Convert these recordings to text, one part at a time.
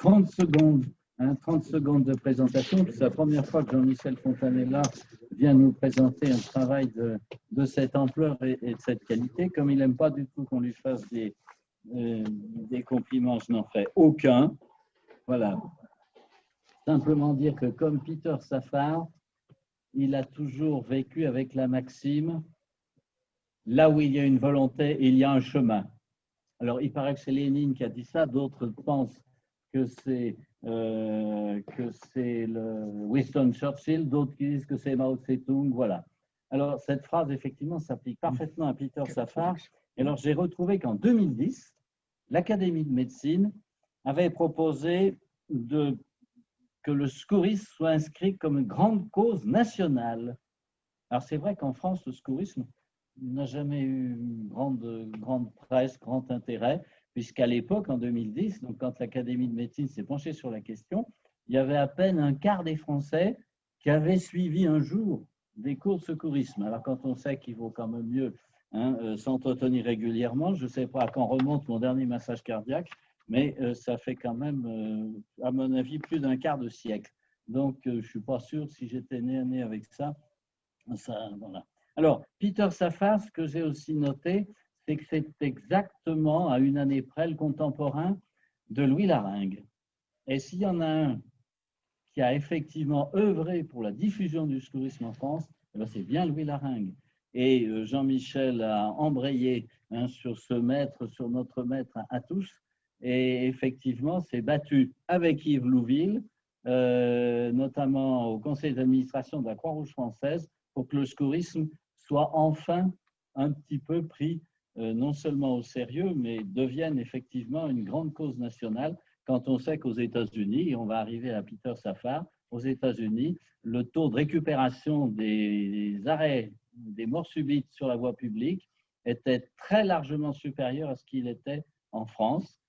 30 secondes, 30 secondes de présentation. C'est la première fois que Jean-Michel Fontanella vient nous présenter un travail de cette ampleur et de cette qualité. Comme il n'aime pas du tout qu'on lui fasse des compliments, je n'en fais aucun. Voilà. Simplement dire que comme Peter Safar, il a toujours vécu avec la maxime « là où il y a une volonté, il y a un chemin ». Alors, il paraît que c'est Lénine qui a dit ça, d'autres pensent que c'est le Winston Churchill, d'autres qui disent que c'est Mao Tse-tung, voilà. Alors, cette phrase, effectivement, s'applique parfaitement à Peter Safar. Et alors, j'ai retrouvé qu'en 2010, l'Académie de médecine avait proposé que le secourisme soit inscrit comme une grande cause nationale. Alors, c'est vrai qu'en France, le secourisme n'a jamais eu grande presse, grand intérêt, puisqu'à l'époque, en 2010, donc quand l'Académie de médecine s'est penchée sur la question, il y avait à peine un quart des Français qui avaient suivi un jour des cours de secourisme. Alors, quand on sait qu'il vaut quand même mieux s'entretenir régulièrement, je ne sais pas à quand remonte mon dernier massage cardiaque, mais ça fait quand même, à mon avis, plus d'un quart de siècle. Donc, je ne suis pas sûr, si j'étais né avec ça, voilà. Alors, Peter Safar, ce que j'ai aussi noté, c'est que c'est exactement à une année près le contemporain de Louis Laringue. Et s'il y en a un qui a effectivement œuvré pour la diffusion du secourisme en France, c'est bien Louis Laringue. Et Jean-Michel a embrayé sur ce maître, sur notre maître à tous, et effectivement s'est battu avec Yves Louville, notamment au conseil d'administration de la Croix-Rouge française, pour que le secourisme soit enfin un petit peu pris non seulement au sérieux, mais devienne effectivement une grande cause nationale, quand on sait qu'aux États-Unis, et on va arriver à Peter Safar, aux États-Unis, le taux de récupération des arrêts, des morts subites sur la voie publique était très largement supérieur à ce qu'il était en France,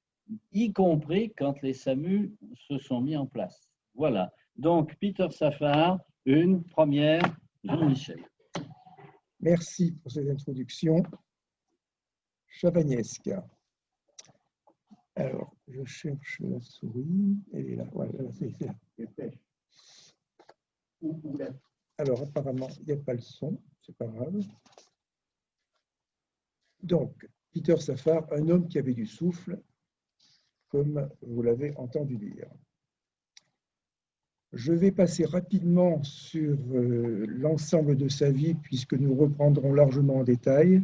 y compris quand les SAMU se sont mis en place. Voilà. Donc, Peter Safar, une première, Jean-Michel. Merci pour cette introduction chavagnесque. Alors, je cherche la souris. Elle est là. Voilà, c'est là. Alors, apparemment, il n'y a pas le son. C'est pas grave. Donc, Peter Safar, un homme qui avait du souffle, comme vous l'avez entendu dire. Je vais passer rapidement sur l'ensemble de sa vie, puisque nous reprendrons largement en détail.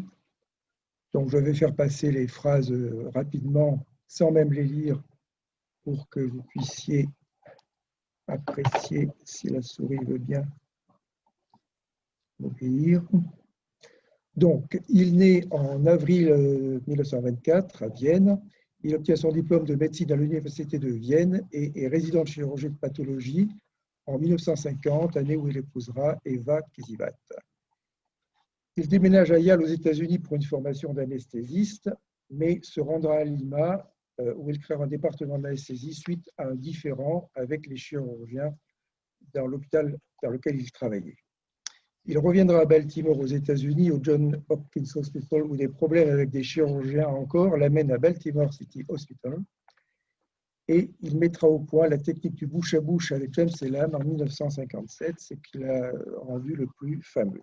Donc, je vais faire passer les phrases rapidement, sans même les lire, pour que vous puissiez apprécier, si la souris veut bien m'obéir. Donc, il naît en avril 1924 à Vienne. Il obtient son diplôme de médecine à l'université de Vienne et est résident de chirurgie de pathologie en 1950, année où il épousera Eva Kesivat. Il déménage à Yale aux États-Unis pour une formation d'anesthésiste, mais se rendra à Lima où il créera un département d'anesthésie suite à un différend avec les chirurgiens dans l'hôpital dans lequel il travaillait. Il reviendra à Baltimore aux États-Unis, au Johns Hopkins Hospital, où des problèmes avec des chirurgiens encore l'amènent à Baltimore City Hospital. Et il mettra au point la technique du bouche à bouche avec James Elam en 1957, ce qui l'a rendu le plus fameux.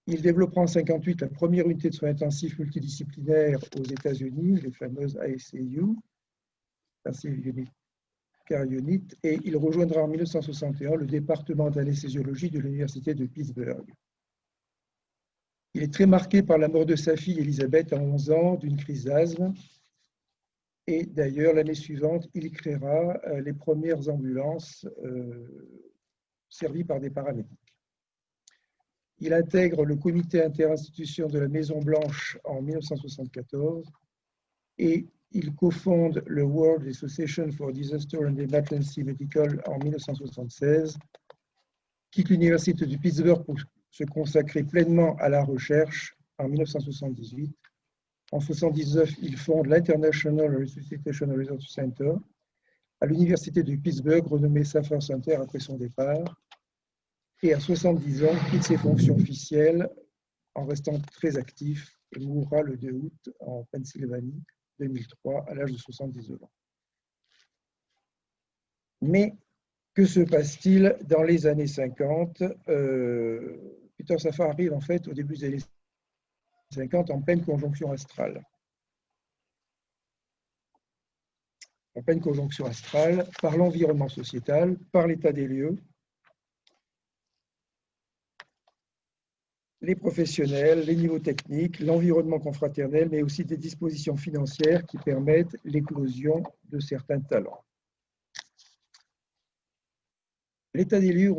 Il développera en 1958 la première unité de soins intensifs multidisciplinaires aux États-Unis, les fameuses ICU, Carionite, et il rejoindra en 1961 le département d'anesthésiologie de l'Université de Pittsburgh. Il est très marqué par la mort de sa fille Elisabeth à 11 ans d'une crise d'asthme. Et d'ailleurs, l'année suivante, il créera les premières ambulances servies par des paramédics. Il intègre le comité interinstitution de la Maison-Blanche en 1974 et il cofonde le World Association for Disaster and Emergency Medical en 1976, quitte l'université de Pittsburgh pour se consacrer pleinement à la recherche en 1978. En 1979, il fonde l'International Resuscitation Research Center à l'université de Pittsburgh, renommée Safar Center après son départ. Et à 70 ans, quitte ses fonctions officielles en restant très actif et mourra le 2 août en Pennsylvanie 2003 à l'âge de 79 ans. Mais que se passe-t-il dans les années 50? Peter Safar arrive en fait au début des années 50 en pleine conjonction astrale. En pleine conjonction astrale, par l'environnement sociétal, par l'état des lieux, les professionnels, les niveaux techniques, l'environnement confraternel, mais aussi des dispositions financières qui permettent l'éclosion de certains talents. L'état des lieux,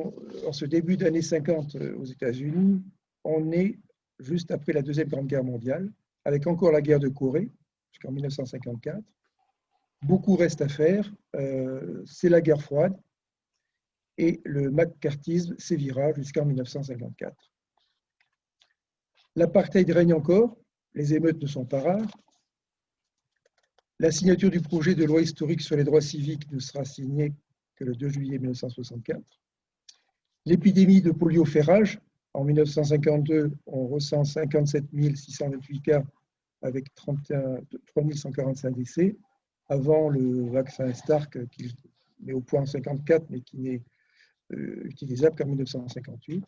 en ce début d'année 50 aux États-Unis, on est juste après la Deuxième Grande Guerre mondiale, avec encore la guerre de Corée, jusqu'en 1954. Beaucoup reste à faire, c'est la guerre froide, et le McCarthyisme sévira jusqu'en 1954. L'apartheid règne encore, les émeutes ne sont pas rares. La signature du projet de loi historique sur les droits civiques ne sera signée que le 2 juillet 1964. L'épidémie de poliophérage, en 1952, on recense 57 628 cas avec 3 145 décès, avant le vaccin Stark qui met au point en 1954, mais qui n'est utilisable qu'en 1958.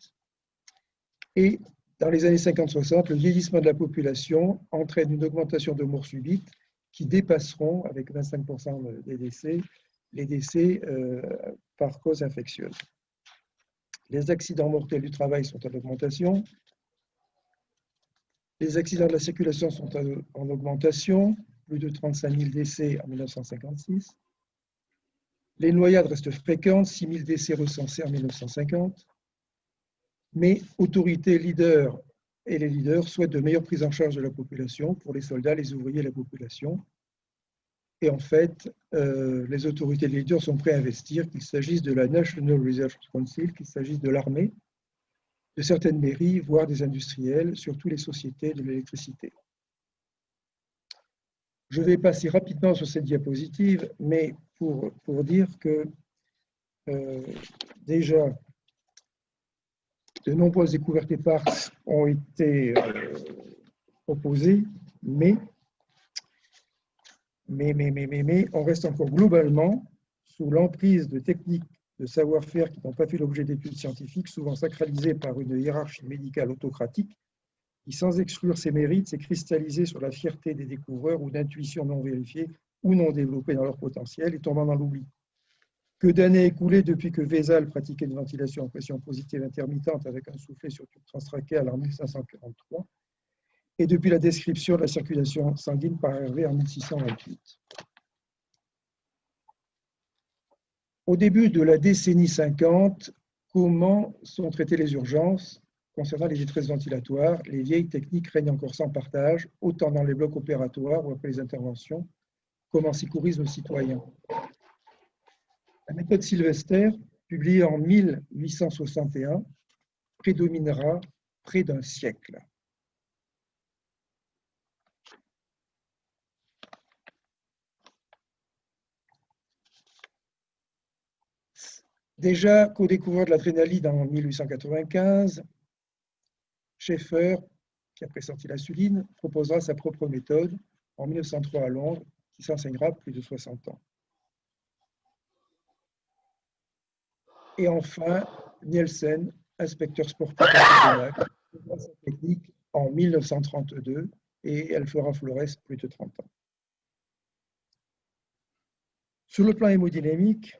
Et dans les années 50-60, le vieillissement de la population entraîne une augmentation de morts subites qui dépasseront, avec 25% des décès, les décès par cause infectieuse. Les accidents mortels du travail sont en augmentation. Les accidents de la circulation sont en augmentation, plus de 35 000 décès en 1956. Les noyades restent fréquentes, 6 000 décès recensés en 1950. Mais autorités, leaders et les leaders souhaitent de meilleures prises en charge de la population pour les soldats, les ouvriers et la population. Et en fait, les autorités et les leaders sont prêts à investir, qu'il s'agisse de la National Research Council, qu'il s'agisse de l'armée, de certaines mairies, voire des industriels, surtout les sociétés de l'électricité. Je vais passer rapidement sur cette diapositive, mais pour dire que déjà, de nombreuses découvertes éparses ont été proposées, mais on reste encore globalement sous l'emprise de techniques de savoir-faire qui n'ont pas fait l'objet d'études scientifiques, souvent sacralisées par une hiérarchie médicale autocratique, qui, sans exclure ses mérites, s'est cristallisée sur la fierté des découvreurs ou d'intuitions non vérifiées ou non développées dans leur potentiel et tombant dans l'oubli. Que d'années écoulées depuis que Vézal pratiquait une ventilation en pression positive intermittente avec un soufflet sur tube transtrachéal en 1543, et depuis la description de la circulation sanguine par Hervé en 1628. Au début de la décennie 50, comment sont traitées les urgences concernant les détresses ventilatoires? Les vieilles techniques règnent encore sans partage, autant dans les blocs opératoires ou après les interventions, comme en secourisme citoyen. La méthode Sylvester, publiée en 1861, prédominera près d'un siècle. Déjà co-découvreur de l'adrénaline en 1895, Schaeffer, qui a pressenti l'insuline, proposera sa propre méthode en 1903 à Londres, qui s'enseignera plus de 60 ans. Et enfin, Nielsen, inspecteur sportif à Copenhague, proposera sa technique en 1932 et elle fera Flores plus de 30 ans. Sur le plan hémodynamique,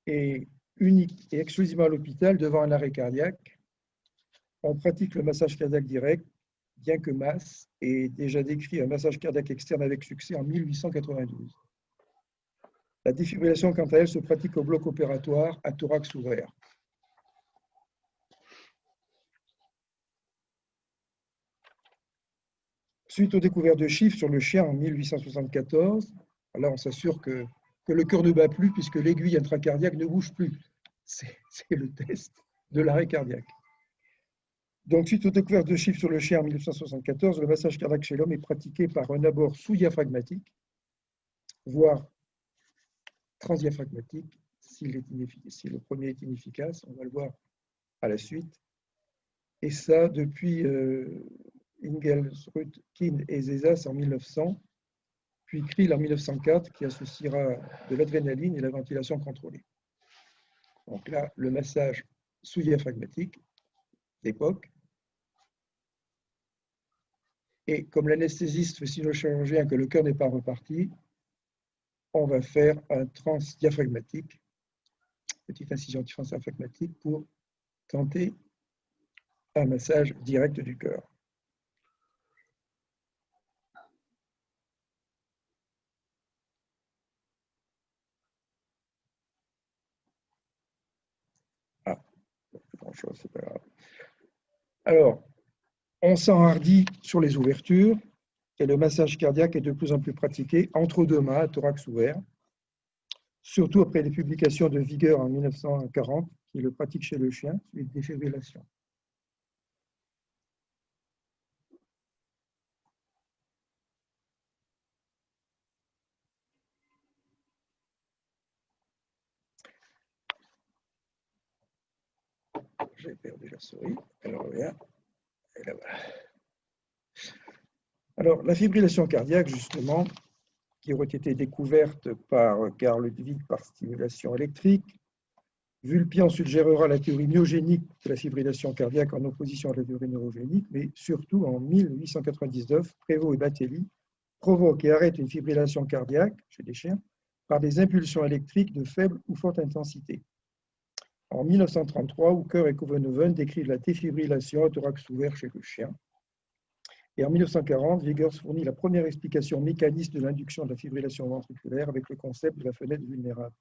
et unique et exclusivement à l'hôpital devant un arrêt cardiaque, on pratique le massage cardiaque direct, bien que Mass ait déjà décrit un massage cardiaque externe avec succès en 1892. La défibrillation, quant à elle, se pratique au bloc opératoire à thorax ouvert. Suite aux découvertes de chiffres sur le chien en 1874, là on s'assure que le cœur ne bat plus puisque l'aiguille intracardiaque ne bouge plus. C'est le test de l'arrêt cardiaque. Donc, suite aux découvertes de chiffres sur le chien en 1974, le massage cardiaque chez l'homme est pratiqué par un abord sous-diaphragmatique, voire transdiaphragmatique, si le premier est inefficace, on va le voir à la suite. Et ça, depuis Ingells, Ruth, Keane et Zezas en 1900, puis Krill en 1904 qui associera de l'adrénaline et la ventilation contrôlée. Donc là, le massage sous-diaphragmatique d'époque. Et comme l'anesthésiste fait signe au chirurgien que le cœur n'est pas reparti, on va faire un transdiaphragmatique, petite incision transdiaphragmatique pour tenter un massage direct du cœur. Ah, pas grand-chose, c'est pas grave. Alors, on s'enhardit sur les ouvertures et le massage cardiaque est de plus en plus pratiqué entre deux mains, à thorax ouvert, surtout après les publications de Vigueur en 1940, qui le pratique chez le chien, celui de défibrillation. J'ai perdu la souris, elle revient, et là voilà. Alors, la fibrillation cardiaque, justement, qui aurait été découverte par Carl Ludwig par stimulation électrique, Vulpian suggérera la théorie myogénique de la fibrillation cardiaque en opposition à la théorie neurogénique, mais surtout en 1899, Prévost et Batelli provoquent et arrêtent une fibrillation cardiaque chez les chiens par des impulsions électriques de faible ou forte intensité. En 1933, Hooker et Covenhoven décrivent la défibrillation à thorax ouvert chez le chien. Et en 1940, Viggers fournit la première explication mécaniste de l'induction de la fibrillation ventriculaire avec le concept de la fenêtre vulnérable.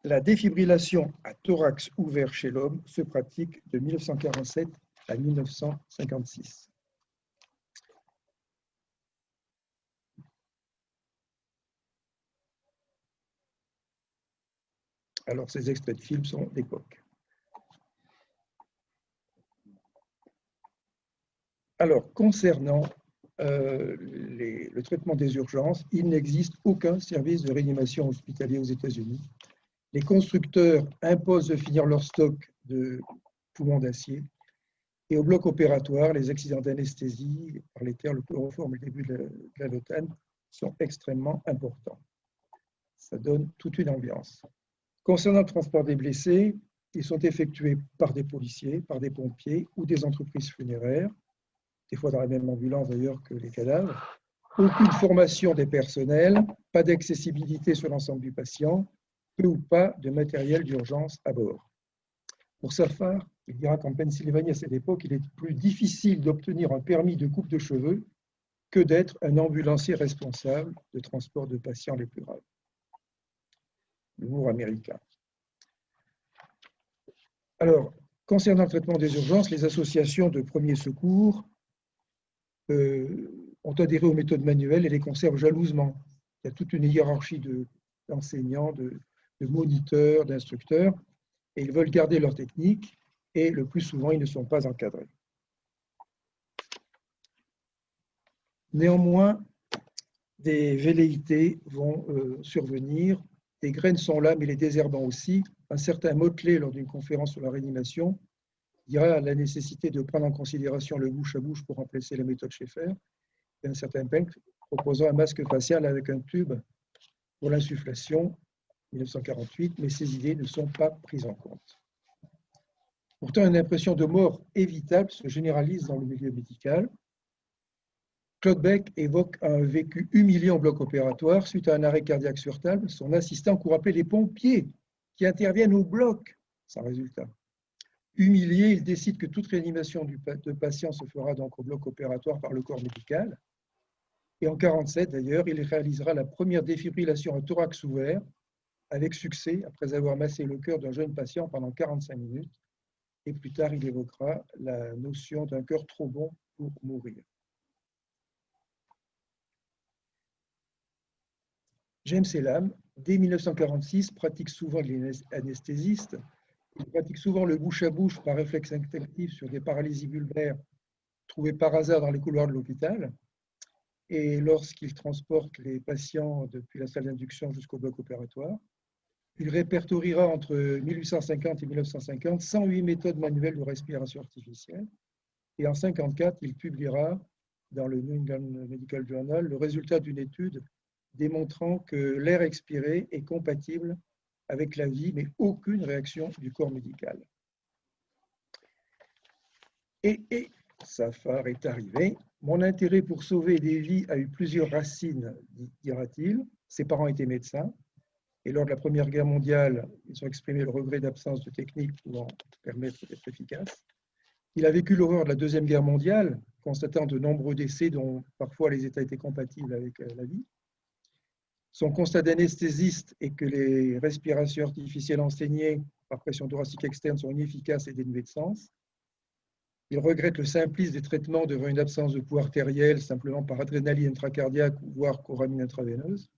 La défibrillation à thorax ouvert chez l'homme se pratique de 1947 à 1956. Alors, ces extraits de films sont d'époque. Alors, concernant le traitement des urgences, il n'existe aucun service de réanimation hospitalier aux États-Unis. Les constructeurs imposent de finir leur stock de poumons d'acier. Et au bloc opératoire, les accidents d'anesthésie, par l'éther, le chloroforme et le début de la lotane, sont extrêmement importants. Ça donne toute une ambiance. Concernant le transport des blessés, ils sont effectués par des policiers, par des pompiers ou des entreprises funéraires, des fois dans la même ambulance d'ailleurs que les cadavres. Aucune formation des personnels, pas d'accessibilité sur l'ensemble du patient, peu ou pas de matériel d'urgence à bord. Pour Safar, il dira qu'en Pennsylvanie à cette époque, il est plus difficile d'obtenir un permis de coupe de cheveux que d'être un ambulancier responsable de transport de patients les plus graves. L'humour américain. Alors, concernant le traitement des urgences, les associations de premiers secours ont adhéré aux méthodes manuelles et les conservent jalousement. Il y a toute une hiérarchie d'enseignants, de moniteurs, d'instructeurs, et ils veulent garder leur technique, et le plus souvent, ils ne sont pas encadrés. Néanmoins, des velléités vont survenir, des graines sont là, mais les désherbants aussi. Un certain Motley, lors d'une conférence sur la réanimation, dira la nécessité de prendre en considération le bouche à bouche pour remplacer la méthode Schaeffer, et un certain Penck proposant un masque facial avec un tube pour l'insufflation, 1948, mais ces idées ne sont pas prises en compte. Pourtant, une impression de mort évitable se généralise dans le milieu médical. Claude Beck évoque un vécu humiliant au bloc opératoire suite à un arrêt cardiaque sur table. Son assistant court appeler les pompiers qui interviennent au bloc, sans résultat. Humilié, il décide que toute réanimation de patient se fera donc au bloc opératoire par le corps médical. Et en 1947, d'ailleurs, il réalisera la première défibrillation à thorax ouvert avec succès après avoir massé le cœur d'un jeune patient pendant 45 minutes. Et plus tard, il évoquera la notion d'un cœur trop bon pour mourir. James Elam, dès 1946, pratique souvent l'anesthésiste. Il pratique souvent le bouche à bouche par réflexe instinctif sur des paralysies bulbaires trouvées par hasard dans les couloirs de l'hôpital. Et lorsqu'il transporte les patients depuis la salle d'induction jusqu'au bloc opératoire, il répertoriera entre 1850 et 1950 108 méthodes manuelles de respiration artificielle. Et en 1954, il publiera dans le New England Medical Journal le résultat d'une étude démontrant que l'air expiré est compatible avec la vie, mais aucune réaction du corps médical. Et Safar est arrivé. Mon intérêt pour sauver des vies a eu plusieurs racines, dira-t-il. Ses parents étaient médecins. Et lors de la Première Guerre mondiale, ils ont exprimé le regret d'absence de techniques pouvant permettre d'être efficace. Il a vécu l'horreur de la Deuxième Guerre mondiale, constatant de nombreux décès dont parfois les états étaient compatibles avec la vie. Son constat d'anesthésiste est que les respirations artificielles enseignées par pression thoracique externe sont inefficaces et dénuées de sens. Il regrette le simplisme des traitements devant une absence de pouls artériel simplement par adrénaline intracardiaque, voire coramine intraveineuse.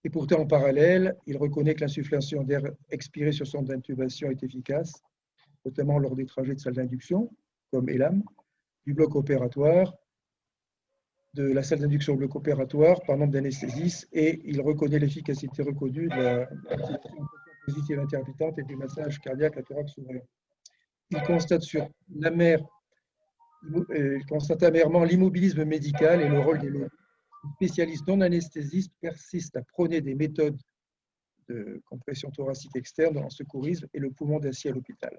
Et pourtant, en parallèle, il reconnaît que l'insufflation d'air expiré sur sonde d'intubation est efficace, notamment lors des trajets de salle d'induction, comme ELAM, du bloc opératoire, de la salle d'induction au bloc opératoire par nombre d'anesthésistes, et il reconnaît l'efficacité reconnue de la positive intermittente et du massage cardiaque à thorax ouvert. Il constate amèrement l'immobilisme médical et le rôle des lobbies. Les spécialistes non anesthésistes persistent à prôner des méthodes de compression thoracique externe dans le secourisme et le poumon d'acier à l'hôpital.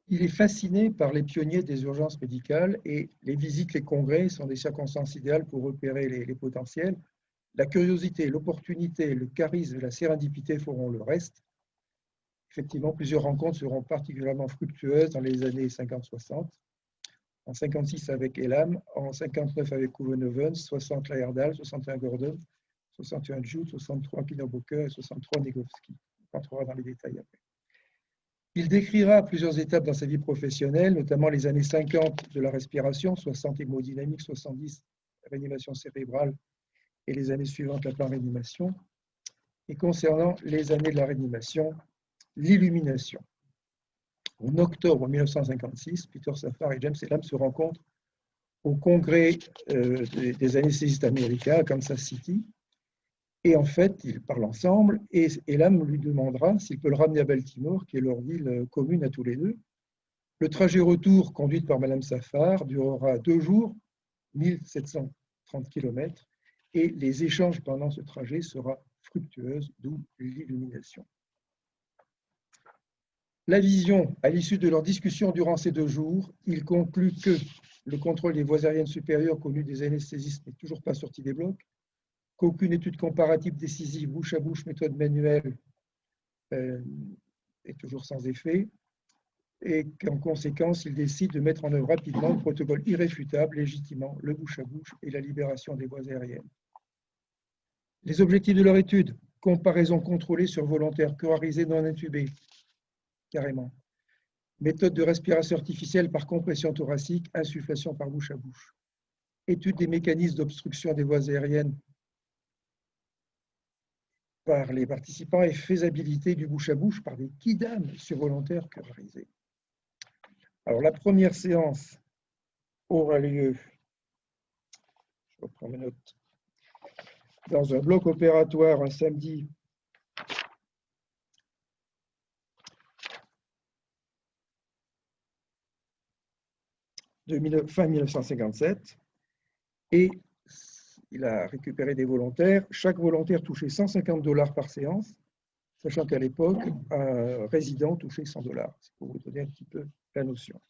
Il est fasciné par les pionniers des urgences médicales et les visites, les congrès sont des circonstances idéales pour repérer les potentiels. La curiosité, l'opportunité, le charisme et la sérendipité feront le reste. Effectivement, plusieurs rencontres seront particulièrement fructueuses dans les années 50-60. En 56 avec Elam, en 59 avec Couvenhoven, 60 Layardal, 61 Gordon, 61 Jude, 63 Knickerbocker et 63 Negowski. On rentrera dans les détails après. Il décrira plusieurs étapes dans sa vie professionnelle, notamment les années 50 de la respiration, 60 hémodynamique, 70 réanimation cérébrale et les années suivantes la plan réanimation. Et concernant les années de la réanimation, l'illumination. En octobre 1956, Peter Safar et James Elam se rencontrent au congrès des anesthésistes américains à Kansas City. Et en fait, ils parlent ensemble et Elam lui demandera s'il peut le ramener à Baltimore, qui est leur ville commune à tous les deux. Le trajet retour, conduit par Madame Safar, durera 2 jours, 1730 km, et les échanges pendant ce trajet seront fructueuses, d'où l'illumination. La vision, à l'issue de leur discussion durant ces 2 jours, il conclut que le contrôle des voies aériennes supérieures connu des anesthésistes n'est toujours pas sorti des blocs, qu'aucune étude comparative décisive bouche à bouche méthode manuelle est toujours sans effet, et qu'en conséquence, il décide de mettre en œuvre rapidement le protocole irréfutable, légitimant le bouche à bouche et la libération des voies aériennes. Les objectifs de leur étude, comparaison contrôlée sur volontaires curarisés non intubés, carrément. Méthode de respiration artificielle par compression thoracique, insufflation par bouche à bouche. Étude des mécanismes d'obstruction des voies aériennes par les participants et faisabilité du bouche à bouche par des kidam sur volontaires curarisés. Alors, la première séance aura lieu, je reprends mes notes, dans un bloc opératoire un samedi de fin 1957, et il a récupéré des volontaires. Chaque volontaire touchait $150 par séance, sachant qu'à l'époque, un résident touchait $100. C'est pour vous donner un petit peu la notion.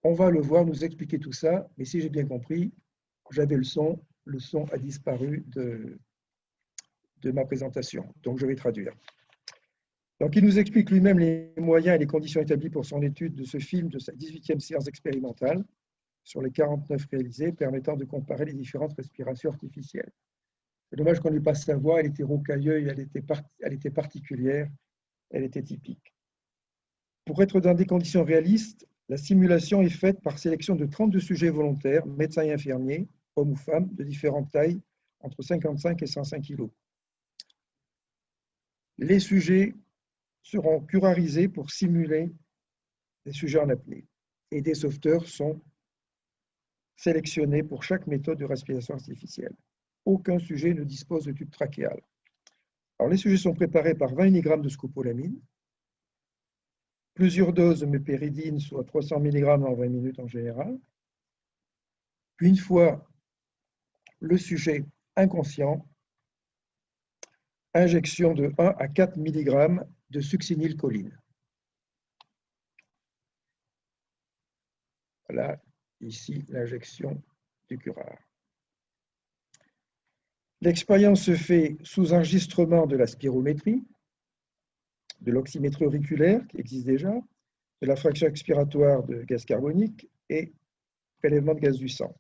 On va le voir nous expliquer tout ça, mais si j'ai bien compris, j'avais le son a disparu de ma présentation, donc je vais traduire. Donc, il nous explique lui-même les moyens et les conditions établies pour son étude de ce film de sa 18e séance expérimentale sur les 49 réalisés, permettant de comparer les différentes respirations artificielles. C'est dommage qu'on n'ait pas sa voix, elle était rocailleuse, elle était particulière, elle était typique. Pour être dans des conditions réalistes, la simulation est faite par sélection de 32 sujets volontaires, médecins et infirmiers, hommes ou femmes, de différentes tailles, entre 55 et 105 kg. Les sujets seront curarisés pour simuler des sujets en apnée. Et des sauveteurs sont sélectionnés pour chaque méthode de respiration artificielle. Aucun sujet ne dispose de tube trachéal. Alors, les sujets sont préparés par 20 mg de scopolamine, plusieurs doses de mépéridine, soit 300 mg en 20 minutes en général. Puis une fois le sujet inconscient, injection de 1 à 4 mg de succinylcholine. Voilà, ici, l'injection du curare. L'expérience se fait sous enregistrement de la spirométrie, de l'oxymétrie auriculaire qui existe déjà, de la fraction expiratoire de gaz carbonique et prélèvement de gaz du sang.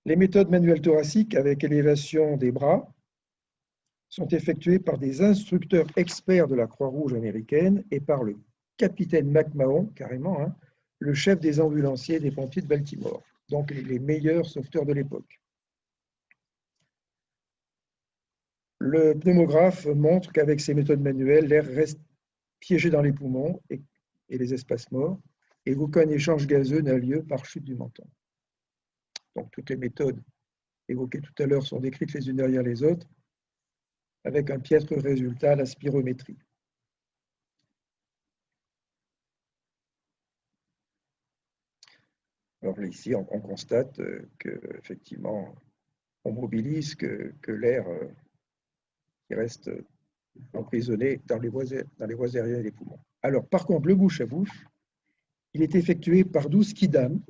Les méthodes manuelles thoraciques avec élévation des bras sont effectuées par des instructeurs experts de la Croix-Rouge américaine et par le capitaine McMahon, carrément, hein, le chef des ambulanciers et des pompiers de Baltimore, donc les meilleurs sauveteurs de l'époque. Le pneumographe montre qu'avec ces méthodes manuelles, l'air reste piégé dans les poumons et les espaces morts, et aucun échange gazeux n'a lieu par chute du menton. Donc toutes les méthodes évoquées tout à l'heure sont décrites les unes derrière les autres, avec un piètre résultat, la spirométrie. Alors ici, on constate qu'effectivement, on mobilise, que l'air qui reste emprisonné dans les voies aériennes et les poumons. Alors, par contre, le bouche à bouche, il est effectué par 12 kidam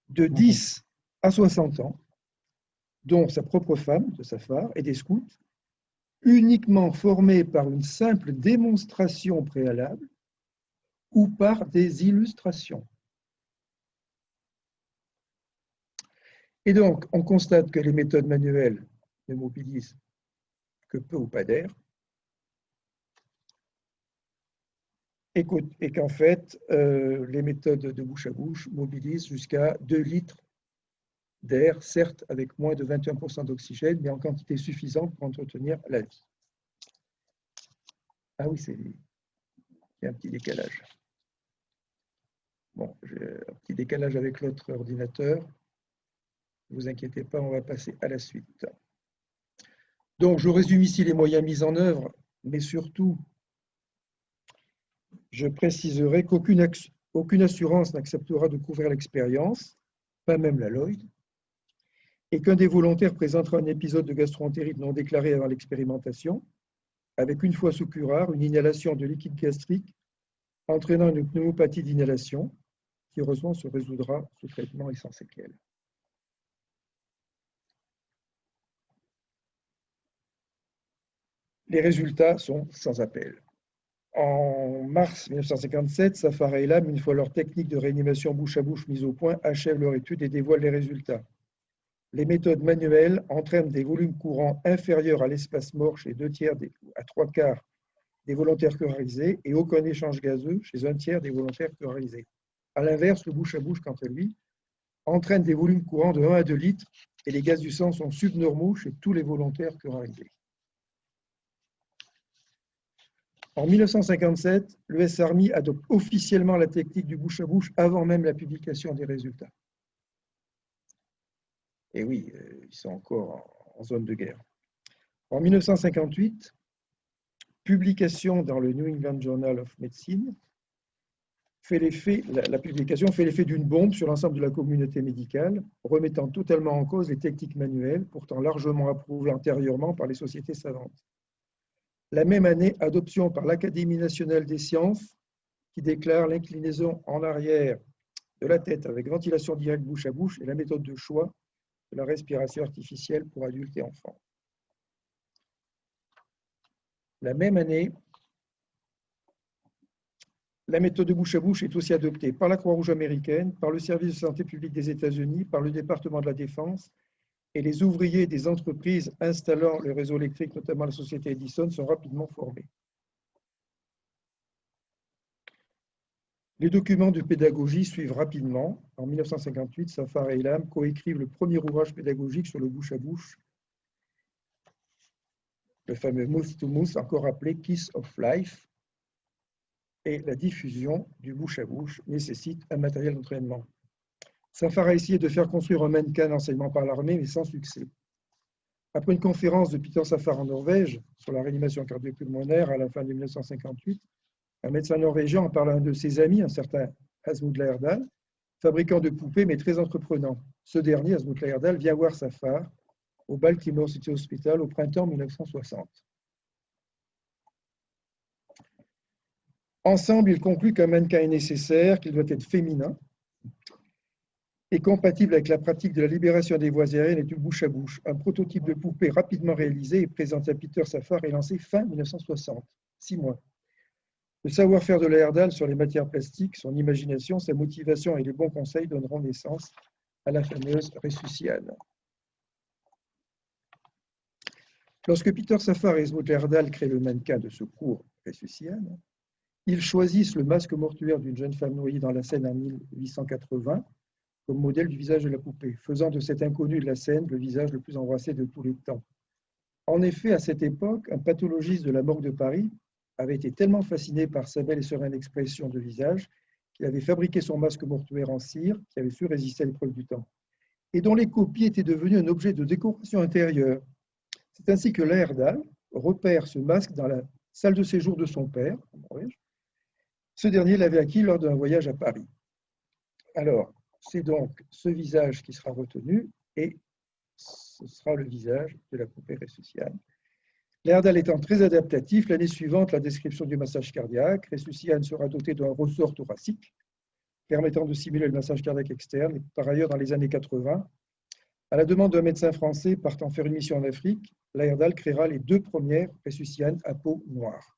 de 10 à 60 ans, dont sa propre femme, de Safar, et des scouts, uniquement formés par une simple démonstration préalable ou par des illustrations. Et donc, on constate que les méthodes manuelles ne mobilisent que peu ou pas d'air, et qu'en fait, les méthodes de bouche à bouche mobilisent jusqu'à 2 litres d'air, certes avec moins de 21% d'oxygène, mais en quantité suffisante pour entretenir la vie. Ah oui, il y a un petit décalage. Bon, j'ai un petit décalage avec l'autre ordinateur. Ne vous inquiétez pas, on va passer à la suite. Donc, je résume ici les moyens mis en œuvre, mais surtout, je préciserai qu'aucune assurance n'acceptera de couvrir l'expérience, pas même la Lloyd, et qu'un des volontaires présentera un épisode de gastro-entérite non déclaré avant l'expérimentation, avec une fois sous curare, une inhalation de liquide gastrique entraînant une pneumopathie d'inhalation, qui heureusement se résoudra sous traitement et sans séquelles. Les résultats sont sans appel. En mars 1957, Safar et Elam, une fois leur technique de réanimation bouche à bouche mise au point, achèvent leur étude et dévoilent les résultats. Les méthodes manuelles entraînent des volumes courants inférieurs à l'espace mort chez 2/3 à 3/4 des volontaires curarisés et aucun échange gazeux chez 1/3 des volontaires curarisés. À l'inverse, le bouche à bouche, quant à lui, entraîne des volumes courants de 1 à 2 litres et les gaz du sang sont subnormaux chez tous les volontaires curarisés. En 1957, l'US Army adopte officiellement la technique du bouche à bouche avant même la publication des résultats. Et oui, ils sont encore en zone de guerre. En 1958, publication dans le New England Journal of Medicine, la publication fait l'effet d'une bombe sur l'ensemble de la communauté médicale, remettant totalement en cause les techniques manuelles, pourtant largement approuvées antérieurement par les sociétés savantes. La même année, adoption par l'Académie nationale des sciences, qui déclare l'inclinaison en arrière de la tête avec ventilation directe bouche à bouche et la méthode de choix de la respiration artificielle pour adultes et enfants. La même année, la méthode de bouche à bouche est aussi adoptée par la Croix-Rouge américaine, par le service de santé publique des États-Unis, par le département de la Défense, et les ouvriers des entreprises installant le réseau électrique, notamment la société Edison, sont rapidement formés. Les documents de pédagogie suivent rapidement. En 1958, Safar et Elam coécrivent le premier ouvrage pédagogique sur le bouche à bouche, le fameux Mouth to Mouth, encore appelé Kiss of Life, et la diffusion du bouche à bouche nécessite un matériel d'entraînement. Safar a essayé de faire construire un mannequin d'enseignement par l'armée, mais sans succès. Après une conférence de Peter Safar en Norvège sur la réanimation cardio-pulmonaire à la fin de 1958, un médecin norvégien en parle à un de ses amis, un certain Asmund Layardal, fabricant de poupées mais très entreprenant. Ce dernier, Asmund Layardal, vient voir Safar au Baltimore City Hospital au printemps 1960. Ensemble, ils concluent qu'un mannequin est nécessaire, qu'il doit être féminin et compatible avec la pratique de la libération des voies aériennes et du bouche à bouche. Un prototype de poupée rapidement réalisé et présenté à Peter Safar est lancé fin 1960, 6 mois. Le savoir-faire de Layardal sur les matières plastiques, son imagination, sa motivation et les bons conseils donneront naissance à la fameuse Ressuciane. Lorsque Peter Safar et Asmund Layardal créent le mannequin de secours Ressuciane, ils choisissent le masque mortuaire d'une jeune femme noyée dans la Seine en 1880 comme modèle du visage de la poupée, faisant de cet inconnu de la Seine le visage le plus embrassé de tous les temps. En effet, à cette époque, un pathologiste de la morgue de Paris avait été tellement fasciné par sa belle et sereine expression de visage qu'il avait fabriqué son masque mortuaire en cire qui avait su résister à l'épreuve du temps et dont les copies étaient devenues un objet de décoration intérieure. C'est ainsi que Layardal repère ce masque dans la salle de séjour de son père, en Norvège. Ce dernier l'avait acquis lors d'un voyage à Paris. Alors, c'est donc ce visage qui sera retenu et ce sera le visage de la poupée Ressuciane. Layardal étant très adaptatif, l'année suivante, la description du massage cardiaque, Ressuciane sera dotée d'un ressort thoracique permettant de simuler le massage cardiaque externe. Et par ailleurs, dans les années 80, à la demande d'un médecin français partant faire une mission en Afrique, Layardal créera les 2 premières Ressucianes à peau noire.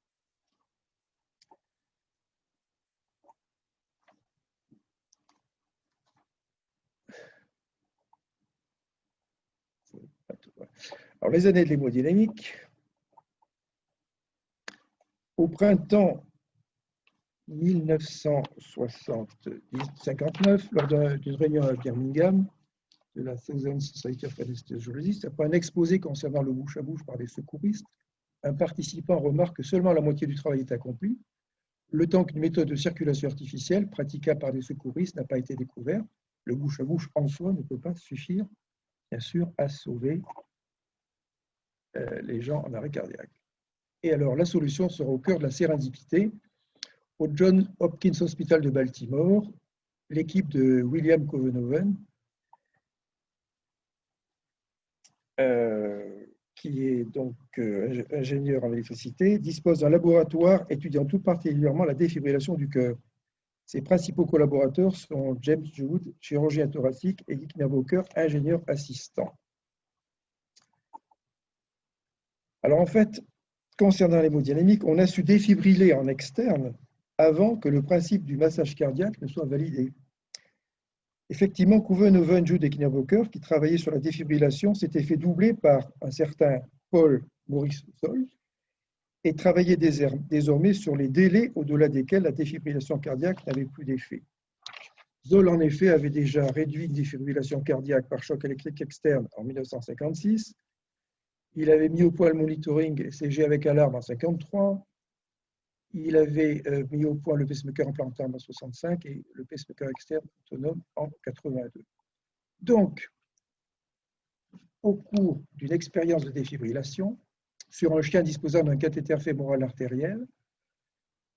Alors, les années de l'hémodynamique. Au printemps 1959, lors d'une réunion à Birmingham de la Southern Society of Anesthesiologists, après un exposé concernant le bouche à bouche par des secouristes, un participant remarque que seulement la moitié du travail est accompli, le temps qu'une méthode de circulation artificielle praticable par des secouristes n'a pas été découverte. Le bouche à bouche en soi ne peut pas suffire, bien sûr, à sauver les gens en arrêt cardiaque. Et alors, la solution sera au cœur de la sérendipité. Au Johns Hopkins Hospital de Baltimore, l'équipe de William Covenhoven, qui est donc ingénieur en électricité, dispose d'un laboratoire étudiant tout particulièrement la défibrillation du cœur. Ses principaux collaborateurs sont James Jude, chirurgien thoracique, et Dick Knickerbocker, ingénieur assistant. Alors en fait, concernant l'hémodynamique, on a su défibriller en externe avant que le principe du massage cardiaque ne soit validé. Effectivement, Covenhoven, Jude et Knickerbocker, qui travaillaient sur la défibrillation, s'étaient fait doubler par un certain Paul Maurice Zoll et travaillaient désormais sur les délais au-delà desquels la défibrillation cardiaque n'avait plus d'effet. Zoll, en effet, avait déjà réduit une défibrillation cardiaque par choc électrique externe en 1956. Il avait mis au point le monitoring ECG avec alarme en 1953. Il avait mis au point le pacemaker implanté en 1965 et le pacemaker externe autonome en 1982. Donc, au cours d'une expérience de défibrillation, sur un chien disposant d'un cathéter fémoral artériel,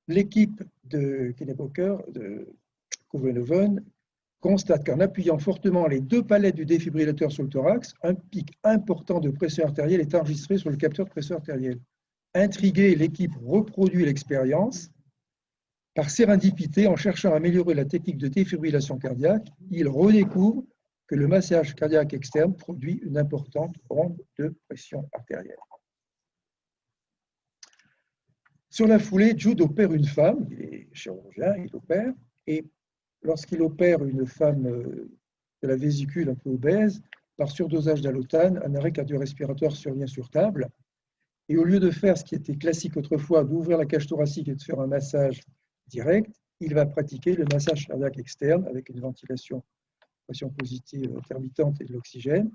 l'équipe de Knickerbocker, de Covenhoven, constate qu'en appuyant fortement les 2 palettes du défibrillateur sur le thorax, un pic important de pression artérielle est enregistré sur le capteur de pression artérielle. Intriguée, l'équipe reproduit l'expérience. Par sérendipité, en cherchant à améliorer la technique de défibrillation cardiaque, il redécouvre que le massage cardiaque externe produit une importante onde de pression artérielle. Sur la foulée, Jude opère une femme, il est chirurgien, il opère, et lorsqu'il opère une femme de la vésicule un peu obèse, par surdosage d'allotane, un arrêt cardio-respiratoire survient sur table. Et au lieu de faire ce qui était classique autrefois, d'ouvrir la cage thoracique et de faire un massage direct, il va pratiquer le massage cardiaque externe avec une ventilation, pression positive intermittente et de l'oxygène.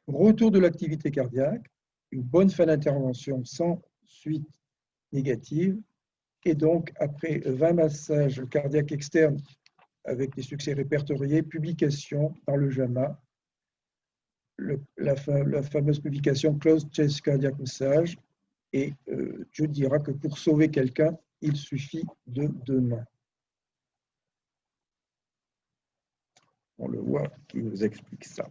Retour de l'activité cardiaque, une bonne fin d'intervention sans suite négative. Et donc, après 20 massages cardiaques externes avec des succès répertoriés, publication dans le JAMA, la fameuse publication Closed Chest Cardiac Massage, et Jude dira que pour sauver quelqu'un, il suffit de 2 mains. On le voit qui nous explique ça.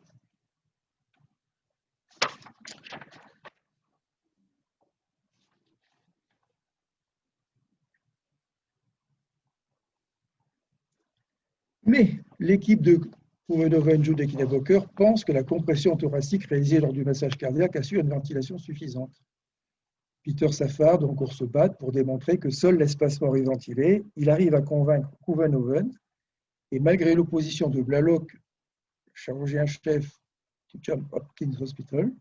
Mais l'équipe de Kouvenoven, Jude et Kinaboker pense que la compression thoracique réalisée lors du massage cardiaque assure une ventilation suffisante. Peter Safar doit encore se battre pour démontrer que seul l'espacement est ventilé. Il arrive à convaincre Kouvenoven, et malgré l'opposition de Blalock, chirurgien-chef du Johns Hopkins Hospital,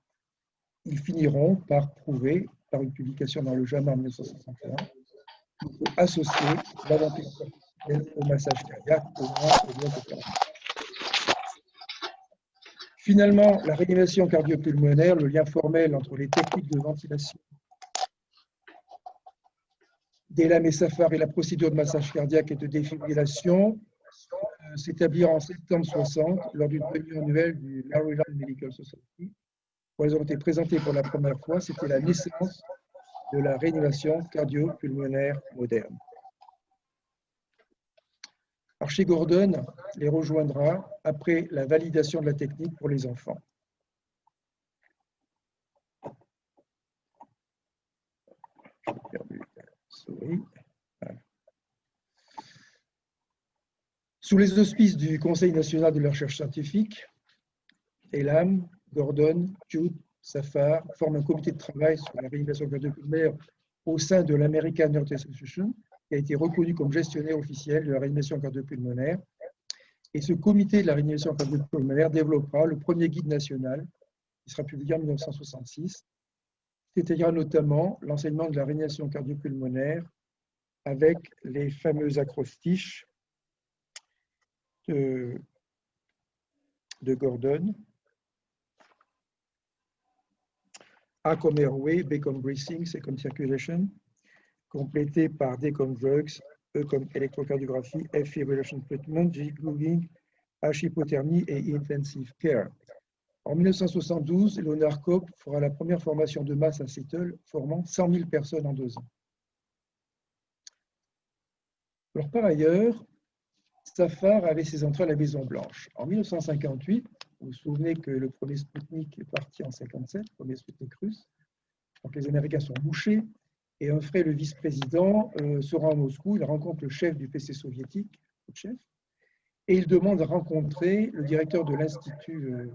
ils finiront par prouver, par une publication dans le JAMA en 1961, qu'il faut associer la ventilation au massage cardiaque, au moins au bloc opératoire. Finalement, la réanimation cardiopulmonaire, le lien formel entre les techniques de ventilation d'Elam et Safar et la procédure de massage cardiaque et de défibrillation s'établira en septembre 60 lors d'une réunion annuelle du Maryland Medical Society, où elles ont été présentées pour la première fois. C'était la naissance de la réanimation cardio-pulmonaire moderne. Archie Gordon les rejoindra après la validation de la technique pour les enfants. J'ai perdu la souris. Voilà. Sous les auspices du Conseil national de la recherche scientifique, Elam, Gordon, Jude, Safar forment un comité de travail sur la réanimation cardiopulmonaire au sein de l'American Heart Association, qui a été reconnu comme gestionnaire officiel de la réanimation cardiopulmonaire. Et ce comité de la réanimation cardiopulmonaire développera le premier guide national, qui sera publié en 1966, qui détaillera notamment l'enseignement de la réanimation cardiopulmonaire avec les fameux acrostiches de Gordon. A comme airway, B comme breathing, C comme circulation, complété par D comme drugs, E comme électrocardiographie, F fibrillation treatment, G gluing, H hypothermie et intensive care. En 1972, Leonard Cope fera la première formation de masse à Seattle, formant 100 000 personnes en 2 ans. Alors, par ailleurs, Safar avait ses entrées à la Maison-Blanche. En 1958, vous vous souvenez que le premier Sputnik est parti en 1957, le premier Sputnik russe. Donc les Américains sont bouchés et Humphrey, le vice-président, se rend à Moscou. Il rencontre le chef du PC soviétique, Khrouchtchev, et il demande à rencontrer le directeur de l'Institut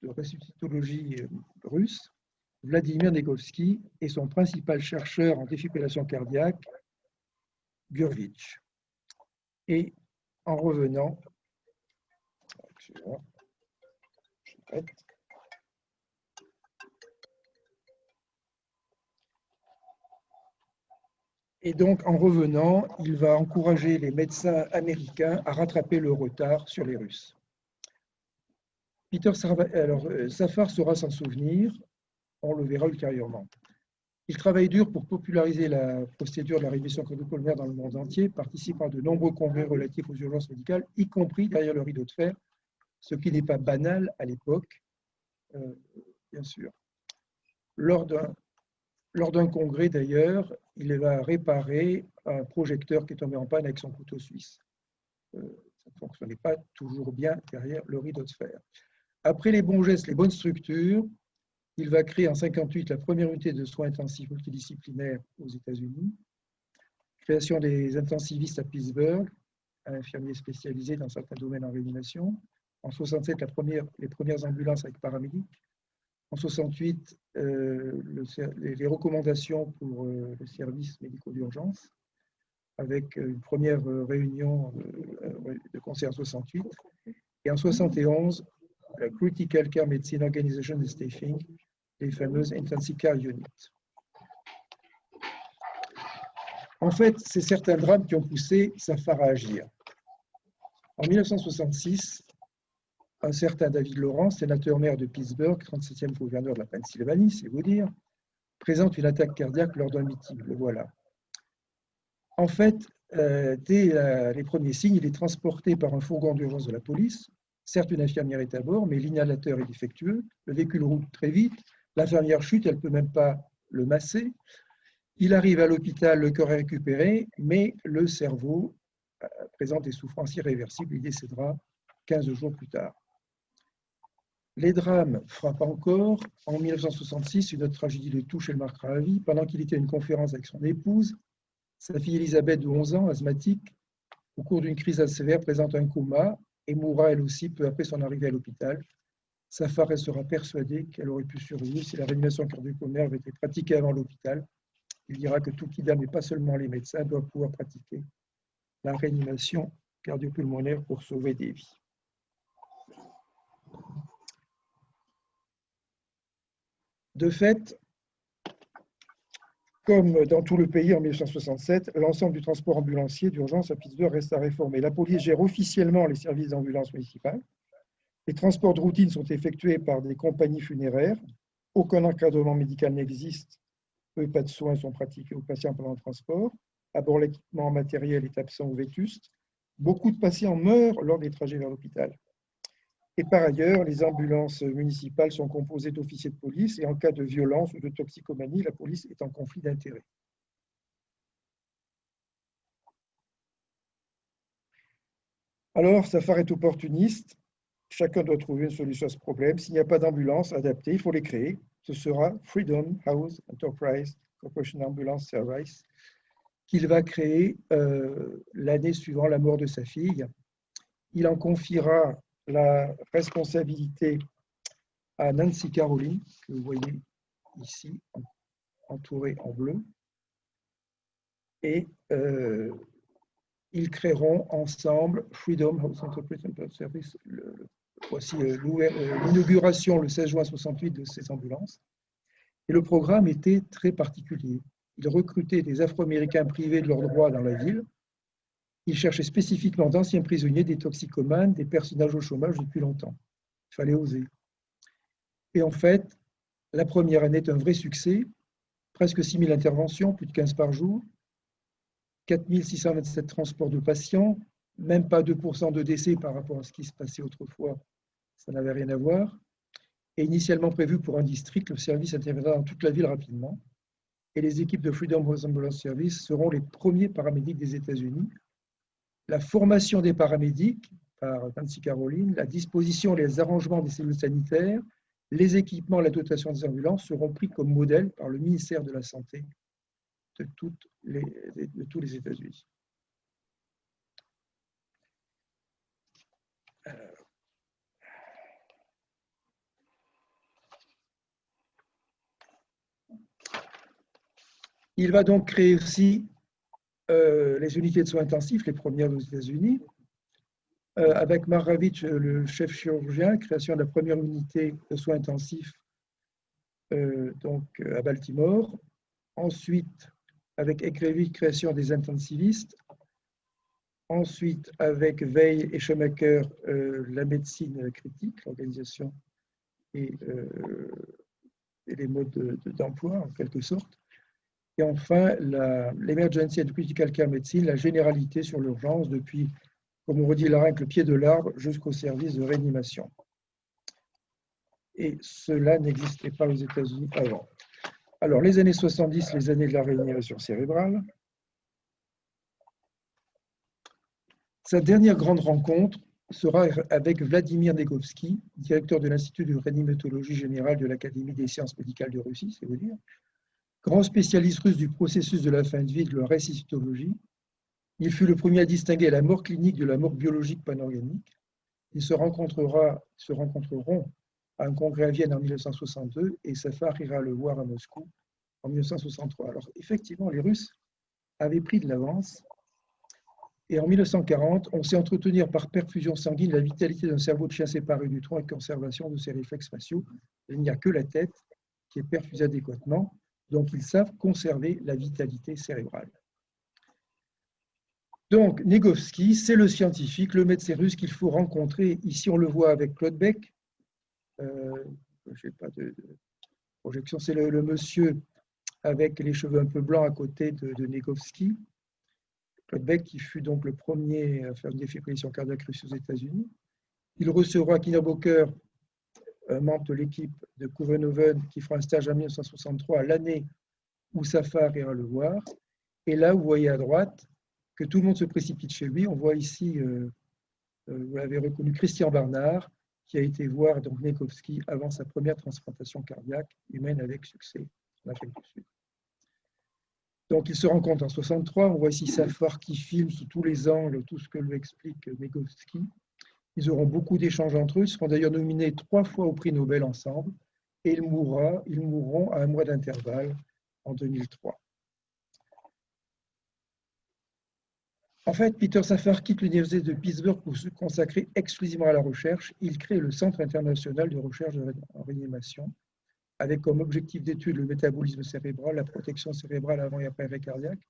de ressuscitologie russe, Vladimir Negovski, et son principal chercheur en défibrillation cardiaque, Gurevitch. Et en revenant, et donc en revenant, il va encourager les médecins américains à rattraper le retard sur les Russes. Safar saura s'en souvenir, on le verra ultérieurement. Il travaille dur pour populariser la procédure de la réanimation cardiopulmonaire dans le monde entier, participant à de nombreux congrès relatifs aux urgences médicales, y compris derrière le rideau de fer, ce qui n'est pas banal à l'époque, bien sûr. Lors d'un congrès, d'ailleurs, il va réparer un projecteur qui est tombé en panne avec son couteau suisse. Ça ne fonctionnait pas toujours bien derrière le rideau de fer. Après les bons gestes, les bonnes structures, il va créer en 1958 la première unité de soins intensifs multidisciplinaires aux États-Unis, création des intensivistes à Pittsburgh, un infirmier spécialisé dans certains domaines en réanimation. En 1967, les premières ambulances avec paramédics. En 1968, les recommandations pour les services médicaux d'urgence, avec une première réunion de conseil en 1968. Et en 1971, la Critical Care Medicine Organization and Staffing, les fameuses Intensive Care Units. En fait, c'est certains drames qui ont poussé Safar à agir. En 1966, un certain David Lawrence, sénateur-maire de Pittsburgh, 37e gouverneur de la Pennsylvanie, c'est vous dire, présente une attaque cardiaque lors d'un meeting. Le voilà. En fait, dès les premiers signes, il est transporté par un fourgon d'urgence de la police Certes, une infirmière est à bord, mais l'inhalateur est défectueux, le véhicule roule très vite, l'infirmière chute, elle ne peut même pas le masser. Il arrive à l'hôpital, le corps est récupéré, mais le cerveau présente des souffrances irréversibles, il décédera 15 jours plus tard. Les drames frappent encore. En 1966, une autre tragédie le touche et le marquera à vie. Pendant qu'il était à une conférence avec son épouse, sa fille Elisabeth, de 11 ans, asthmatique, au cours d'une crise assez sévère, présente un coma et mourra elle aussi peu après son arrivée à l'hôpital. Safar restera persuadé qu'elle aurait pu survivre si la réanimation cardio-pulmonaire avait été pratiquée avant l'hôpital. Il dira que tout Kidam, et pas seulement les médecins, doivent pouvoir pratiquer la réanimation cardio-pulmonaire pour sauver des vies. De fait, comme dans tout le pays en 1967, l'ensemble du transport ambulancier d'urgence à Pittsburgh reste à réformer. La police gère officiellement les services d'ambulance municipales. Les transports de routine sont effectués par des compagnies funéraires. Aucun encadrement médical n'existe. Peu et pas de soins sont pratiqués aux patients pendant le transport. À bord, l'équipement matériel est absent ou vétuste. Beaucoup de patients meurent lors des trajets vers l'hôpital. Et par ailleurs, les ambulances municipales sont composées d'officiers de police et en cas de violence ou de toxicomanie, la police est en conflit d'intérêts. Alors, Safar est opportuniste. Chacun doit trouver une solution à ce problème. S'il n'y a pas d'ambulance adaptée, il faut les créer. Ce sera Freedom House Enterprise Corporation Ambulance Service qu'il va créer l'année suivant la mort de sa fille. Il en confiera la responsabilité à Nancy Caroline, que vous voyez ici, entourée en bleu. Et ils créeront ensemble Freedom House Enterprise Service. Voici l'inauguration le 16 juin 68 de ces ambulances. Et le programme était très particulier. Ils recrutaient des Afro-Américains privés de leurs droits dans la ville. Ils cherchaient spécifiquement d'anciens prisonniers, des toxicomanes, des personnages au chômage depuis longtemps. Il fallait oser. Et en fait, la première année est un vrai succès. Presque 6 000 interventions, plus de 15 par jour. 4 627 transports de patients, même pas 2% de décès par rapport à ce qui se passait autrefois. Ça n'avait rien à voir. Et initialement prévu pour un district, le service interviendra dans toute la ville rapidement. Et les équipes de Freedom House Ambulance Service seront les premiers paramédics des États-Unis. La formation des paramédics par Nancy Caroline, la disposition et les arrangements des cellules sanitaires, les équipements, la dotation des ambulances seront pris comme modèle par le ministère de la Santé de tous les États-Unis. Il va donc créer aussi les unités de soins intensifs, les premières aux États-Unis, avec Maravich, le chef chirurgien, création de la première unité de soins intensifs à Baltimore. Ensuite, avec Ekrevich, création des intensivistes. Ensuite, avec Veil et Schumacher, la médecine critique, l'organisation et les modes d'emploi, en quelque sorte. Et enfin, l'Emergency and Critical Care Medicine, la généralité sur l'urgence, depuis, comme on redit, avec le pied de l'arbre jusqu'au service de réanimation. Et cela n'existait pas aux États-Unis avant. Alors, les années 70, les années de la réanimation cérébrale. Sa dernière grande rencontre sera avec Vladimir Negovski, directeur de l'Institut de réanimatologie générale de l'Académie des sciences médicales de Russie, c'est vous dire. Grand spécialiste russe du processus de la fin de vie et de la récitologie, il fut le premier à distinguer la mort clinique de la mort biologique panorganique. Ils se rencontreront à un congrès à Vienne en 1962 et Safar ira le voir à Moscou en 1963. Alors effectivement, les Russes avaient pris de l'avance et en 1940, on sait entretenir par perfusion sanguine la vitalité d'un cerveau de chien séparé du tronc et conservation de ses réflexes faciaux. Il n'y a que la tête qui est perfusée adéquatement. Donc, ils savent conserver la vitalité cérébrale. Donc, Negovski, c'est le scientifique, le médecin russe qu'il faut rencontrer. Ici, on le voit avec Claude Beck. Je n'ai pas de projection. C'est le monsieur avec les cheveux un peu blancs à côté de Negovski. Claude Beck, qui fut donc le premier à faire une défibrillation cardiaque russe aux États-Unis. Il recevra Knickerbocker, membre de l'équipe de Couvenhoven, qui fera un stage en 1963, l'année où Safar ira le voir. Et là, vous voyez à droite que tout le monde se précipite chez lui. On voit ici, vous l'avez reconnu, Christian Barnard, qui a été voir donc Nekovsky avant sa première transplantation cardiaque humaine avec succès en Afrique du Sud. Donc, ils se rencontrent en 1963. On voit ici Safar qui filme sous tous les angles tout ce que lui explique Nekovsky. Ils auront beaucoup d'échanges entre eux. Ils seront d'ailleurs nominés 3 fois au prix Nobel ensemble. Et ils mourront à un mois d'intervalle en 2003. En fait, Peter Safar quitte l'université de Pittsburgh pour se consacrer exclusivement à la recherche. Il crée le Centre international de recherche en réanimation, avec comme objectif d'étude le métabolisme cérébral, la protection cérébrale avant et après arrêt cardiaque,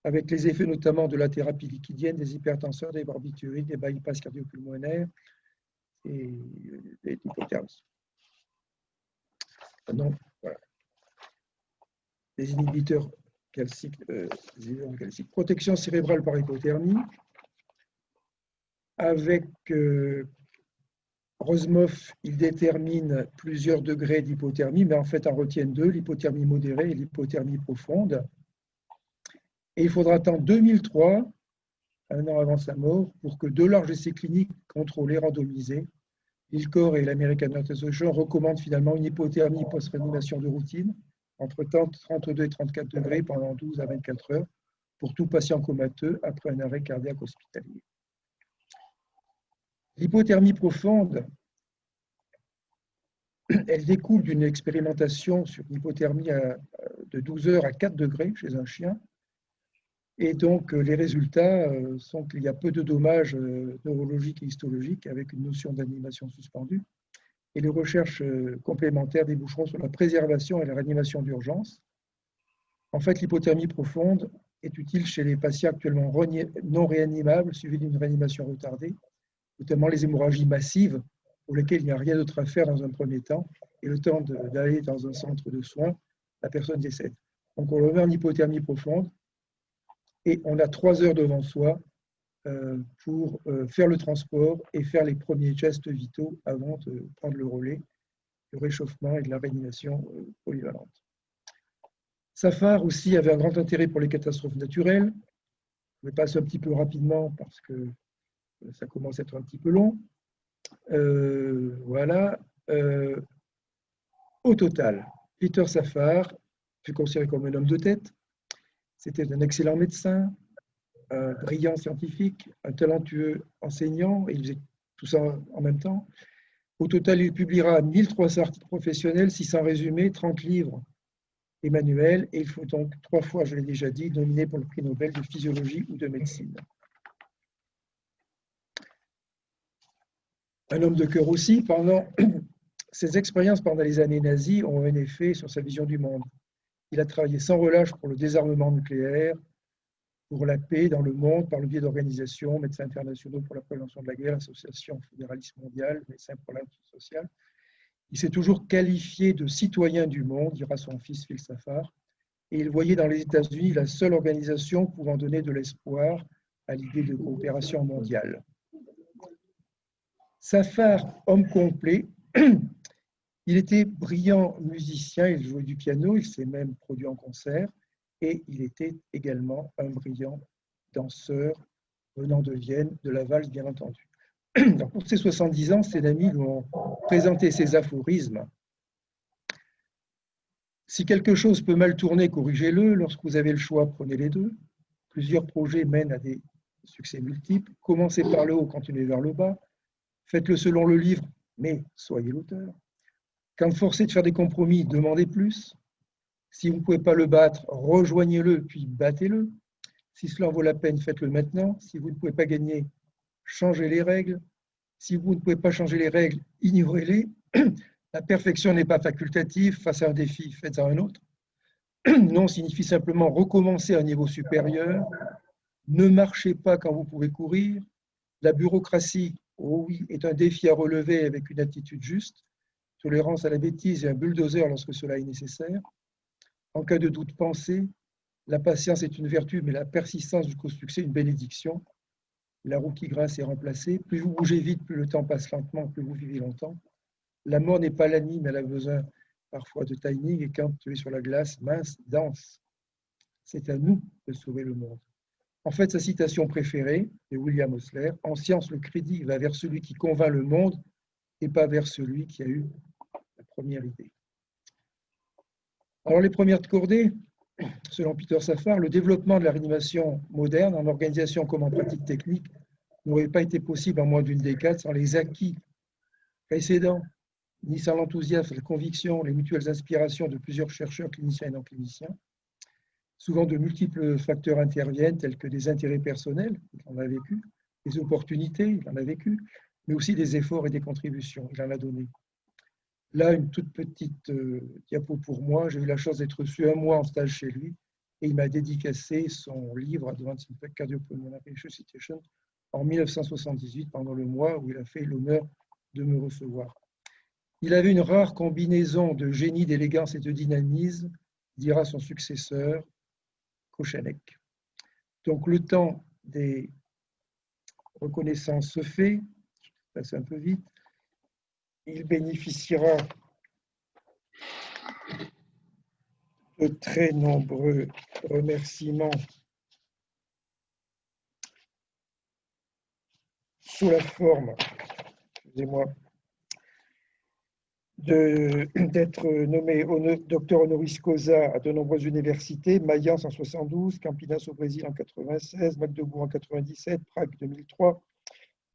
avec les effets notamment de la thérapie liquidienne, des hypertenseurs, des barbituriques, des bypass cardiopulmonaires et des hypothermies. Donc, voilà. Les inhibiteurs calciques, protection cérébrale par hypothermie, avec Rosmoff, il détermine plusieurs degrés d'hypothermie, mais en fait en retiennent 2, l'hypothermie modérée et l'hypothermie profonde. Et il faudra attendre 2003, un an avant sa mort, pour que 2 larges essais cliniques contrôlés, randomisés, l'ILCOR et l'American Heart Association recommandent finalement une hypothermie post-réanimation de routine entre 32 et 34 degrés pendant 12 à 24 heures pour tout patient comateux après un arrêt cardiaque hospitalier. L'hypothermie profonde, elle découle d'une expérimentation sur une hypothermie de 12 heures à 4 degrés chez un chien. Et donc, les résultats sont qu'il y a peu de dommages neurologiques et histologiques avec une notion d'animation suspendue. Et les recherches complémentaires déboucheront sur la préservation et la réanimation d'urgence. En fait, l'hypothermie profonde est utile chez les patients actuellement non réanimables suivis d'une réanimation retardée, notamment les hémorragies massives pour lesquelles il n'y a rien d'autre à faire dans un premier temps. Et le temps d'aller dans un centre de soins, la personne décède. Donc, on le met en hypothermie profonde et on a 3 heures devant soi pour faire le transport et faire les premiers gestes vitaux avant de prendre le relais, le réchauffement et de la réanimation polyvalente. Safar aussi avait un grand intérêt pour les catastrophes naturelles. Je passe un petit peu rapidement parce que ça commence à être un petit peu long. Voilà. Au total, Peter Safar fut considéré comme un homme de tête. C'était un excellent médecin, un brillant scientifique, un talentueux enseignant, et il faisait tout ça en même temps. Au total, il publiera 1300 articles professionnels, 600 résumés, 30 livres et manuels, et il faut donc 3 fois, je l'ai déjà dit, nominé pour le prix Nobel de physiologie ou de médecine. Un homme de cœur aussi, ses expériences pendant les années nazies ont un effet sur sa vision du monde. Il a travaillé sans relâche pour le désarmement nucléaire, pour la paix dans le monde par le biais d'organisations, Médecins internationaux pour la prévention de la guerre, Association fédéraliste mondiale, Médecins pour l'action sociale. Il s'est toujours qualifié de citoyen du monde, dira son fils Phil Safar, et il voyait dans les États-Unis la seule organisation pouvant donner de l'espoir à l'idée de coopération mondiale. Safar, homme complet, il était brillant musicien, il jouait du piano, il s'est même produit en concert, et il était également un brillant danseur venant de Vienne, de la valse bien entendu. Donc pour ses 70 ans, ses amis lui ont présenté ses aphorismes. Si quelque chose peut mal tourner, corrigez-le. Lorsque vous avez le choix, prenez les deux. Plusieurs projets mènent à des succès multiples. Commencez par le haut, continuez vers le bas. Faites-le selon le livre, mais soyez l'auteur. Quand forcé de faire des compromis, demandez plus. Si vous ne pouvez pas le battre, rejoignez-le, puis battez-le. Si cela en vaut la peine, faites-le maintenant. Si vous ne pouvez pas gagner, changez les règles. Si vous ne pouvez pas changer les règles, ignorez-les. La perfection n'est pas facultative. Face à un défi, faites-en un autre. Non signifie simplement recommencer à un niveau supérieur. Ne marchez pas quand vous pouvez courir. La bureaucratie, oh oui, est un défi à relever avec une attitude juste. Tolérance à la bêtise et un bulldozer lorsque cela est nécessaire. En cas de doute, pensez. La patience est une vertu, mais la persistance jusqu'au succès une bénédiction. La roue qui grince est remplacée. Plus vous bougez vite, plus le temps passe lentement, plus vous vivez longtemps. La mort n'est pas l'anime, elle a besoin parfois de timing. Et quand tu es sur la glace, mince, danse. C'est à nous de sauver le monde. En fait, sa citation préférée de William Osler, en science, le crédit va vers celui qui convainc le monde et pas vers celui qui a eu la première idée. Alors, les premières de cordée, selon Peter Safar, le développement de la réanimation moderne en organisation comme en pratique technique n'aurait pas été possible en moins d'une décade sans les acquis précédents, ni sans l'enthousiasme, la conviction, les mutuelles inspirations de plusieurs chercheurs cliniciens et non cliniciens. Souvent, de multiples facteurs interviennent, tels que des intérêts personnels, il en a vécu, des opportunités, il en a vécu, mais aussi des efforts et des contributions, il en a donné. Là, une toute petite diapo pour moi. J'ai eu la chance d'être reçu un mois en stage chez lui et il m'a dédicacé son livre Advancing Cardiopulmonary Resuscitation en 1978, pendant le mois où il a fait l'honneur de me recevoir. Il avait une rare combinaison de génie, d'élégance et de dynamisme, dira son successeur, Kochanek. Donc, le temps des reconnaissances se fait, je passe un peu vite. Il bénéficiera de très nombreux remerciements sous la forme, excusez-moi, d'être nommé docteur honoris causa à de nombreuses universités, Mayence en 72, Campinas au Brésil en 96, Magdebourg en 97, Prague 2003,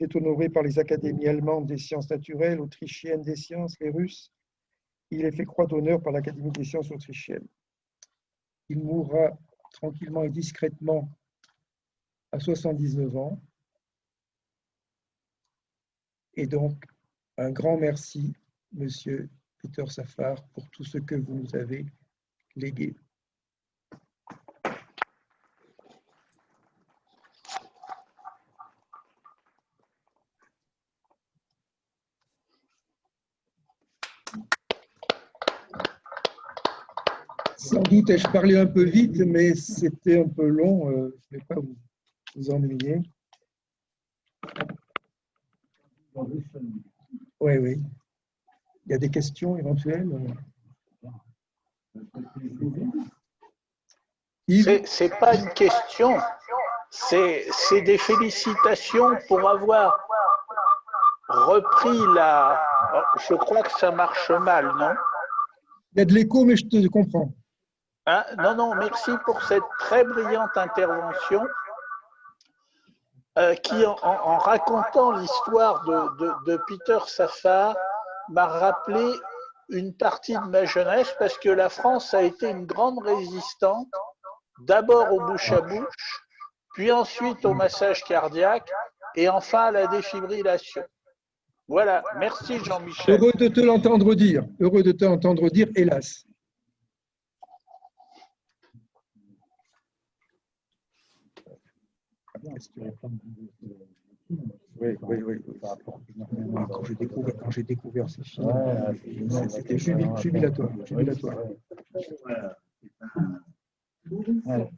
est honoré par les académies allemandes des sciences naturelles, autrichiennes des sciences, les Russes. Il est fait croix d'honneur par l'Académie des sciences autrichiennes. Il mourra tranquillement et discrètement à 79 ans. Et donc, un grand merci, Monsieur Peter Safar, pour tout ce que vous nous avez légué. Sans doute ai-je parlé un peu vite, mais c'était un peu long. Je ne vais pas vous ennuyer. Oui, oui. Il y a des questions éventuelles? C'est pas une question, c'est des félicitations pour avoir repris la... Je crois que ça marche mal, non? Il y a de l'écho, mais je te comprends. Hein? Non, non, merci pour cette très brillante intervention qui, en racontant l'histoire de Peter Safar, m'a rappelé une partie de ma jeunesse parce que la France a été une grande résistante, d'abord au bouche à bouche, puis ensuite au massage cardiaque et enfin à la défibrillation. Voilà, merci Jean-Michel. Heureux de te l'entendre dire, hélas. Oui. Quand j'ai découvert ces films, c'était jubilatoire.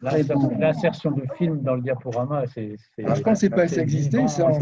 L'insertion de films dans le diaporama, c'est. Je pense que c'est pas ça existait, ça.